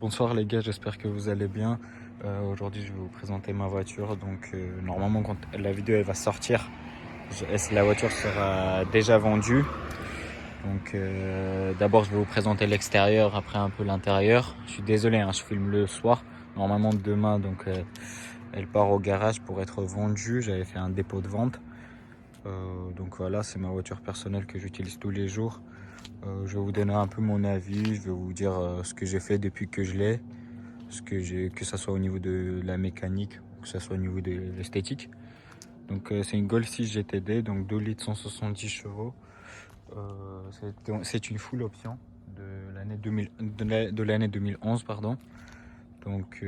Bonsoir les gars, j'espère que vous allez bien. Aujourd'hui je vais vous présenter ma voiture. Donc normalement quand la vidéo elle va sortir, la voiture sera déjà vendue. Donc d'abord je vais vous présenter l'extérieur, après un peu l'intérieur. Je suis désolé, hein, je filme le soir. Normalement demain donc elle part au garage pour être vendue. J'avais fait un dépôt de vente. Donc voilà, c'est ma voiture personnelle que j'utilise tous les jours. Je vais vous donner un peu mon avis, je vais vous dire ce que j'ai fait depuis que je l'ai. Que ça soit au niveau de la mécanique, que ça soit au niveau de l'esthétique. Donc c'est une Golf 6 GTD, donc 2 litres 170 chevaux. C'est une full option de l'année 2011 pardon. Donc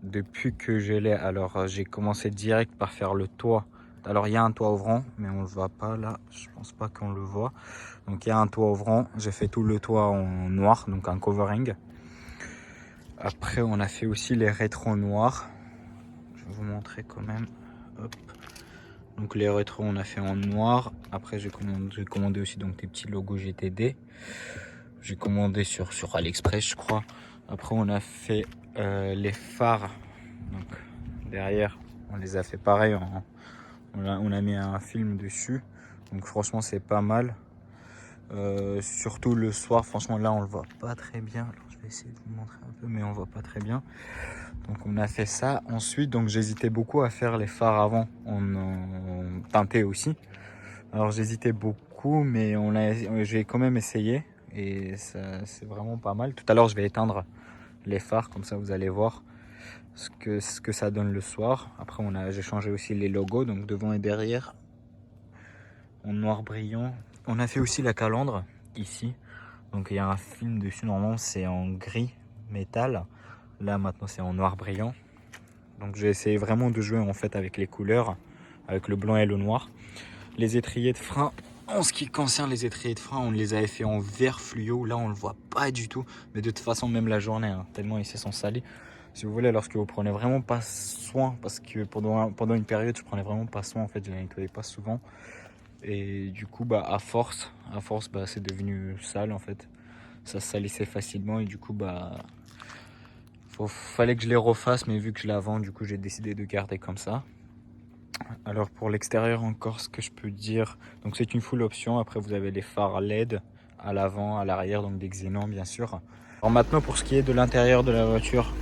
depuis que je l'ai, alors j'ai commencé direct par faire le toit. Alors il y a un toit ouvrant, mais on le voit pas là, je pense pas qu'on le voit. Donc il y a un toit ouvrant, j'ai fait tout le toit en noir, donc un covering. Après, on a fait aussi les rétros noirs. Je vais vous montrer quand même. Hop. Donc les rétros, on a fait en noir. Après, j'ai commandé aussi donc des petits logos GTD. J'ai commandé sur AliExpress, je crois. Après, on a fait les phares. Donc derrière, on les a fait pareil. On a mis un film dessus. Donc franchement, c'est pas mal. Surtout le soir, franchement, là, on le voit pas très bien. Alors, je vais essayer de vous montrer un peu, mais on voit pas très bien. Donc on a fait ça. Ensuite, donc j'hésitais beaucoup à faire les phares avant en teinté aussi. Alors j'hésitais beaucoup, mais j'ai quand même essayé et ça c'est vraiment pas mal. Tout à l'heure, je vais éteindre les phares, comme ça vous allez voir ce que ça donne le soir. Après, j'ai changé aussi les logos, donc devant et derrière en noir brillant. On a fait aussi la calandre ici. Donc il y a un film dessus, normalement c'est en gris métal. Là maintenant c'est en noir brillant. Donc j'ai essayé vraiment de jouer en fait avec les couleurs, avec le blanc et le noir. Les étriers de frein, en ce qui concerne les étriers de frein, on les avait fait en vert fluo. Là on le voit pas du tout, mais de toute façon même la journée, hein, tellement ils se sont salis. Si vous voulez, lorsque vous prenez vraiment pas soin, parce que pendant une période je prenais vraiment pas soin en fait, je les nettoyais pas souvent. Et du coup bah à force bah, c'est devenu sale en fait. Ça se salissait facilement et du coup bah fallait que je les refasse, mais vu que je la vends, du coup j'ai décidé de garder comme ça. Alors pour l'extérieur encore, ce que je peux dire, donc c'est une full option. Après vous avez les phares LED à l'avant, à l'arrière, donc des xénons bien sûr. Alors maintenant pour ce qui est de l'intérieur de la voiture,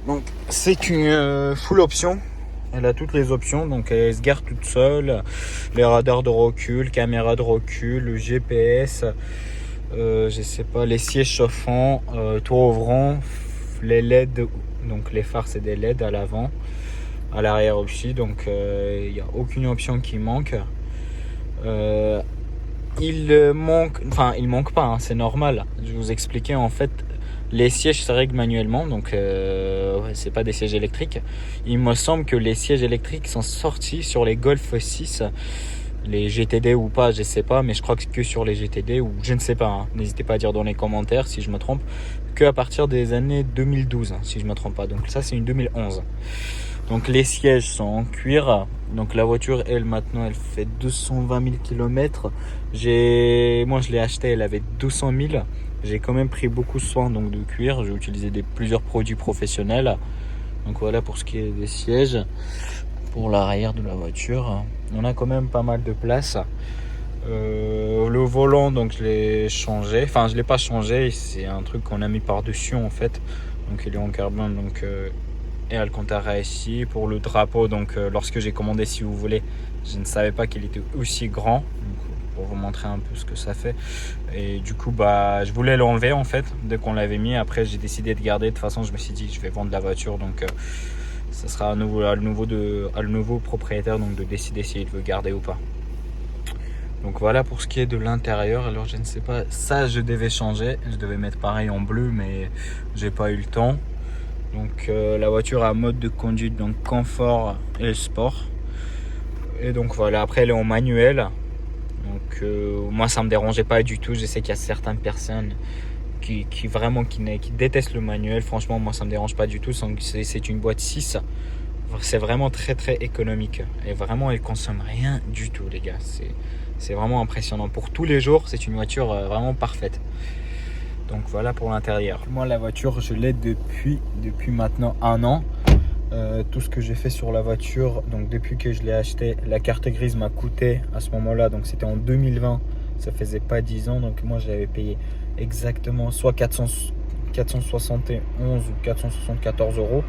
donc c'est une full option. Elle a toutes les options, donc elle se gare toute seule. Les radars de recul, caméra de recul, le GPS, je sais pas, les sièges chauffants, toit ouvrant, les LED, donc les phares c'est des LED à l'avant, à l'arrière aussi, donc il n'y a aucune option qui manque. Il manque pas, hein, c'est normal. Je vais vous expliquer en fait. Les sièges se règlent manuellement, donc c'est pas des sièges électriques. Il me semble que les sièges électriques sont sortis sur les Golf 6, les GTD ou pas, je sais pas, mais je crois que sur les GTD ou je ne sais pas. Hein. N'hésitez pas à dire dans les commentaires si je me trompe. Que à partir des années 2012, hein, si je me trompe pas. Donc ça c'est une 2011. Donc les sièges sont en cuir. Donc la voiture, elle maintenant, elle fait 220 000 km. Moi je l'ai acheté, elle avait 200 000. J'ai quand même pris beaucoup soin donc de cuir. J'ai utilisé plusieurs produits professionnels. Donc voilà pour ce qui est des sièges. Pour l'arrière de la voiture, on a quand même pas mal de place. Le volant, donc je l'ai changé. Enfin, je l'ai pas changé. C'est un truc qu'on a mis par-dessus en fait. Donc il est en carbone. Donc et Alcantara ici. Pour le drapeau, donc lorsque j'ai commandé, si vous voulez, je ne savais pas qu'il était aussi grand. Donc, pour vous montrer un peu ce que ça fait. Et du coup, bah, je voulais l'enlever en fait dès qu'on l'avait mis. Après, j'ai décidé de garder. De toute façon, je me suis dit, je vais vendre la voiture, donc ça sera à le nouveau propriétaire donc de décider s'il veut garder ou pas. Donc voilà pour ce qui est de l'intérieur. Alors je ne sais pas, ça je devais changer. Je devais mettre pareil en bleu, mais j'ai pas eu le temps. Donc la voiture a un mode de conduite, donc confort et sport. Et donc voilà, après elle est en manuel. Donc moi ça me dérangeait pas du tout. Je sais qu'il y a certaines personnes qui détestent le manuel. Franchement moi ça me dérange pas du tout. C'est une boîte 6. C'est vraiment très très économique. Et vraiment elle consomme rien du tout les gars. C'est vraiment impressionnant. Pour tous les jours c'est une voiture vraiment parfaite. Donc voilà pour l'intérieur. Moi la voiture je l'ai depuis maintenant 1 an. Tout ce que j'ai fait sur la voiture, donc depuis que je l'ai acheté, la carte grise m'a coûté à ce moment là, donc c'était en 2020, ça faisait pas 10 ans, donc moi je l'avais payé exactement soit 471 ou 474 euros.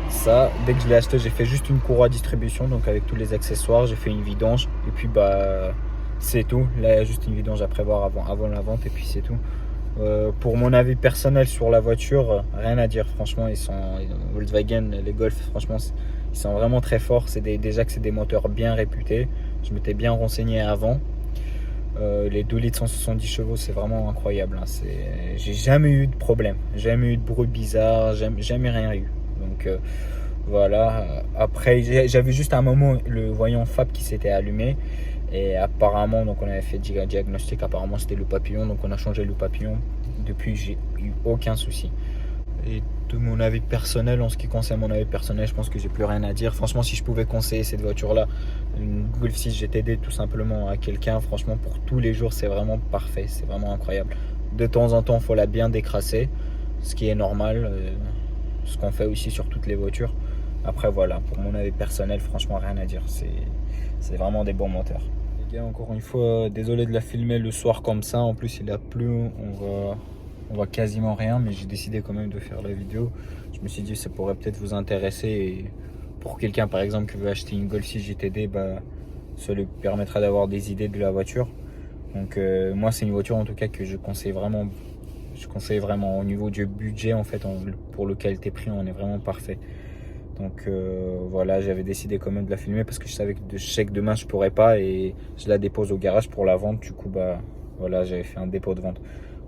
Ça, dès que je l'ai acheté, j'ai fait juste une courroie distribution, donc avec tous les accessoires, j'ai fait une vidange et puis bah c'est tout. Là il y a juste une vidange à prévoir avant la vente et puis c'est tout. Pour mon avis personnel sur la voiture, rien à dire. Franchement, Volkswagen, les Golf, franchement, ils sont vraiment très forts. Déjà que c'est des moteurs bien réputés. Je m'étais bien renseigné avant. Les 2 litres 170 chevaux, c'est vraiment incroyable. Hein. J'ai jamais eu de problème, jamais eu de bruit bizarre, jamais rien eu. Donc voilà. Après, j'avais juste un moment le voyant FAB qui s'était allumé. Et apparemment, donc on avait fait diagnostic, apparemment c'était le papillon, donc on a changé le papillon. Depuis, j'ai eu aucun souci. Et de mon avis personnel, en ce qui concerne mon avis personnel, je pense que j'ai plus rien à dire. Franchement, si je pouvais conseiller cette voiture-là, une Golf 6 GTD tout simplement à quelqu'un, franchement pour tous les jours, c'est vraiment parfait, c'est vraiment incroyable. De temps en temps, il faut la bien décrasser, ce qui est normal, ce qu'on fait aussi sur toutes les voitures. Après voilà, pour mon avis personnel, franchement rien à dire, c'est vraiment des bons moteurs. Les gars, encore une fois, désolé de la filmer le soir comme ça, en plus il a plu, on voit quasiment rien, mais j'ai décidé quand même de faire la vidéo. Je me suis dit ça pourrait peut-être vous intéresser et pour quelqu'un par exemple qui veut acheter une Golf 6 GTD, bah, ça lui permettra d'avoir des idées de la voiture. Donc moi c'est une voiture en tout cas que je conseille vraiment. Je conseille vraiment au niveau du budget en fait, pour le qualité-prix on est vraiment parfait. Donc voilà, j'avais décidé quand même de la filmer parce que je savais que demain je pourrais pas et je la dépose au garage pour la vente. Du coup bah voilà, j'avais fait un dépôt de vente.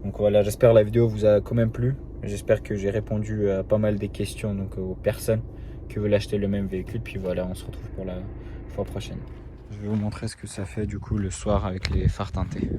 Donc voilà, j'espère que la vidéo vous a quand même plu. J'espère que j'ai répondu à pas mal des questions donc aux personnes qui veulent acheter le même véhicule. Puis voilà, on se retrouve pour la fois prochaine. Je vais vous montrer ce que ça fait du coup le soir avec les phares teintés.